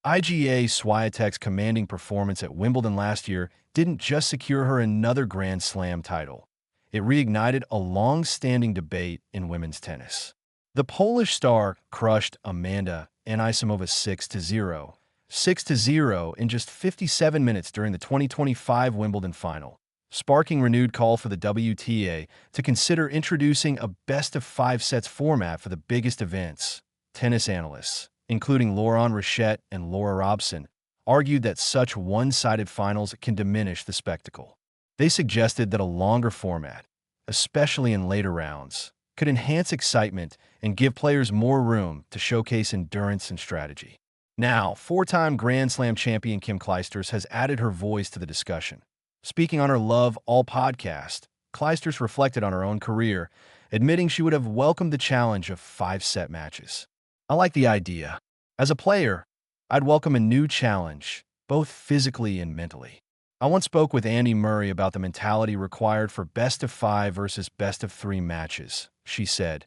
Iga Swiatek's commanding performance at Wimbledon last year didn't just secure her another Grand Slam title. It reignited a long-standing debate in women's tennis. The Polish star crushed Amanda Anisimova 6-0, 6-0 in just 57 minutes during the 2025 Wimbledon final, sparking renewed call for the WTA to consider introducing a best-of-5 sets format for the biggest events. Tennis analysts, including Lauren Rochette and Laura Robson, argued that such one-sided finals can diminish the spectacle. They suggested that a longer format, especially in later rounds, could enhance excitement and give players more room to showcase endurance and strategy. Now, four-time Grand Slam champion Kim Clijsters has added her voice to the discussion. Speaking on her Love All podcast, Clijsters reflected on her own career, admitting she would have welcomed the challenge of five-set matches. "I like the idea. As a player, I'd welcome a new challenge, both physically and mentally. I once spoke with Andy Murray about the mentality required for best-of-5 versus best-of-3 matches," she said.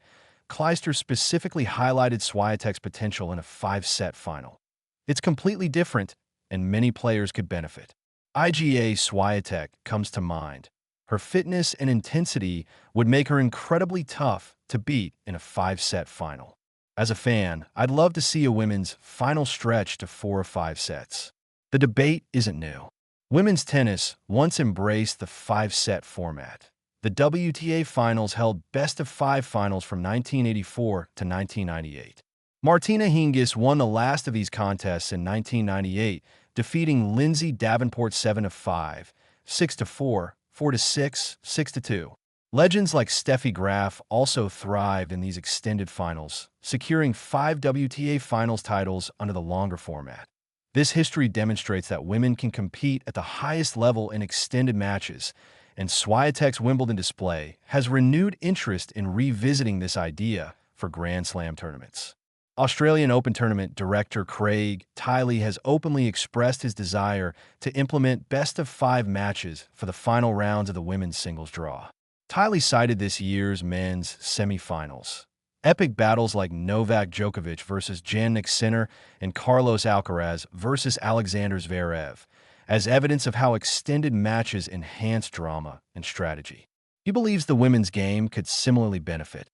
Clijsters specifically highlighted Swiatek's potential in a five-set final. "It's completely different, and many players could benefit." Iga Swiatek comes to mind. Her fitness and intensity would make her incredibly tough to beat in a five-set final. "As a fan, I'd love to see a women's final stretch to 4 or 5 sets. The debate isn't new. Women's tennis once embraced the five-set format. The WTA finals held best-of-5 finals from 1984 to 1998. Martina Hingis won the last of these contests in 1998, defeating Lindsay Davenport 7-5, 6-4, 4-6, 6-2. Legends like Steffi Graf also thrived in these extended finals, securing 5 WTA finals titles under the longer format. This history demonstrates that women can compete at the highest level in extended matches, and Swiatek's Wimbledon display has renewed interest in revisiting this idea for Grand Slam tournaments. Australian Open Tournament director Craig Tiley has openly expressed his desire to implement best-of-5 matches for the final rounds of the women's singles draw. Tiley cited this year's men's semifinals. Epic battles like Novak Djokovic versus Jannik Sinner and Carlos Alcaraz versus Alexander Zverev as evidence of how extended matches enhance drama and strategy. He believes the women's game could similarly benefit.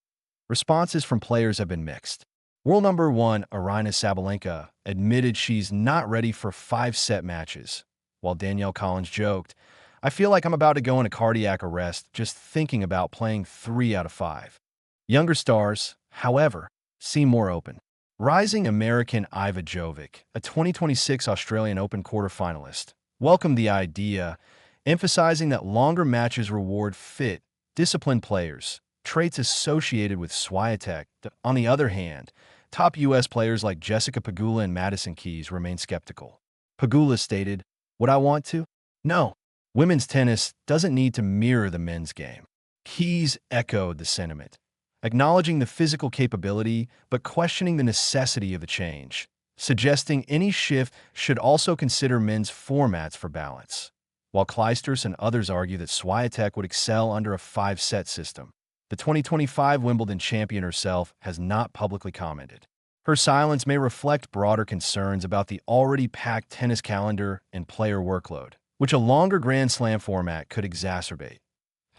Responses from players have been mixed. World number 1 Aryna Sabalenka admitted she's not ready for five-set matches, while Danielle Collins joked, "I feel like I'm about to go into cardiac arrest just thinking about playing 3 out of 5. Younger stars, however, seem more open. Rising American Iva Jovic, a 2026 Australian Open quarterfinalist, welcomed the idea, emphasizing that longer matches reward fit, disciplined players, traits associated with Swiatek. On the other hand, top U.S. players like Jessica Pegula and Madison Keys remain skeptical. Pegula stated, "Would I want to? No. Women's tennis doesn't need to mirror the men's game." Keys echoed the sentiment, acknowledging the physical capability but questioning the necessity of the change, suggesting any shift should also consider men's formats for balance. While Clijsters and others argue that Swiatek would excel under a five-set system, the 2025 Wimbledon champion herself has not publicly commented. Her silence may reflect broader concerns about the already packed tennis calendar and player workload, which a longer Grand Slam format could exacerbate.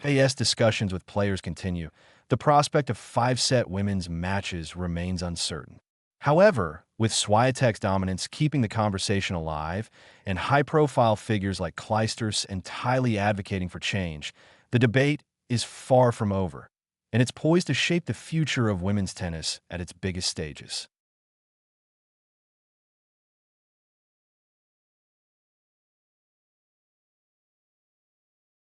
As discussions with players continue, the prospect of five-set women's matches remains uncertain. However, with Swiatek's dominance keeping the conversation alive and high-profile figures like Clijsters and Tiley advocating for change, the debate is far from over, and it's poised to shape the future of women's tennis at its biggest stages.